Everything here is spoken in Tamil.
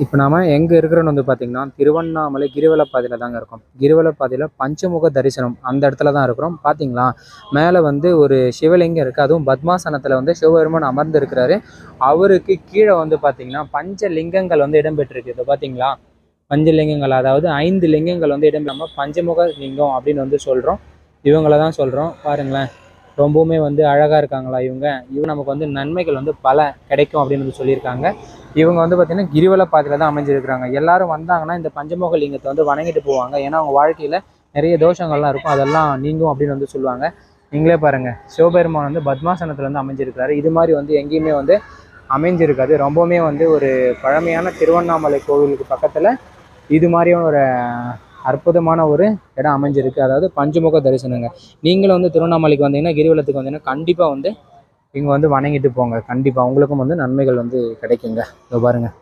இப்போ நாம எங்கே இருக்கிறோன்னு வந்து பார்த்தீங்கன்னா திருவண்ணாமலை கிரிவலப்பாதையில் தாங்க இருக்கோம். கிரிவலப்பாதையில் பஞ்சமுக தரிசனம் அந்த இடத்துல தான் இருக்கிறோம். பார்த்தீங்களா, மேலே வந்து ஒரு சிவலிங்கம் இருக்குது. அதுவும் பத்மாசனத்தில் வந்து சிவபெருமான் அமர்ந்து இருக்கிறாரு. அவருக்கு கீழே வந்து பார்த்தீங்கன்னா பஞ்சலிங்கங்கள் வந்து இடம்பெற்றிருக்கு. இதை பார்த்தீங்களா, பஞ்சலிங்கங்கள், அதாவது 5 லிங்கங்கள் வந்து இடம்பெறாமல் பஞ்சமுக லிங்கம் அப்படின்னு வந்து சொல்கிறோம். இவங்கள தான் சொல்கிறோம். பாருங்களேன், ரொம்பவுமே வந்து அழகாக இருக்காங்களா இவங்க. நமக்கு வந்து நன்மைகள் வந்து பல கிடைக்கும் அப்படின்னு வந்து சொல்லியிருக்காங்க. இவங்க வந்து பார்த்திங்கன்னா கிரிவலப்பாதையில் தான் அமைஞ்சிருக்கிறாங்க. எல்லாரும் வந்தாங்கன்னா இந்த பஞ்சமுக லிங்கத்தை வந்து வணங்கிட்டு போவாங்க. ஏன்னா அவங்க வாழ்க்கையில் நிறைய தோஷங்கள்லாம் இருக்கும், அதெல்லாம் நீங்கும் அப்படின்னு வந்து சொல்லுவாங்க. நீங்களே பாருங்கள், சிவபெருமான் வந்து பத்மாசனத்தில் வந்து அமைஞ்சிருக்கிறாரு. இது மாதிரி வந்து எங்கேயுமே வந்து அமைஞ்சிருக்காது. ரொம்பவுமே வந்து ஒரு பழமையான திருவண்ணாமலை கோவிலுக்கு பக்கத்தில் இது மாதிரியான ஒரு அற்புதமான ஒரு இடம் அமைஞ்சிருக்கு. அதாவது பஞ்சமுக தரிசனங்க. நீங்களும் வந்து திருவண்ணாமலைக்கு வந்தீங்கன்னா, கிரிவலத்துக்கு வந்தீங்கன்னா கண்டிப்பாக வந்து இங்கே வந்து வணங்கிட்டு போங்க. கண்டிப்பாக உங்களுக்கும் வந்து நன்மைகள் வந்து கிடைக்குங்க. இதோ பாருங்கள்.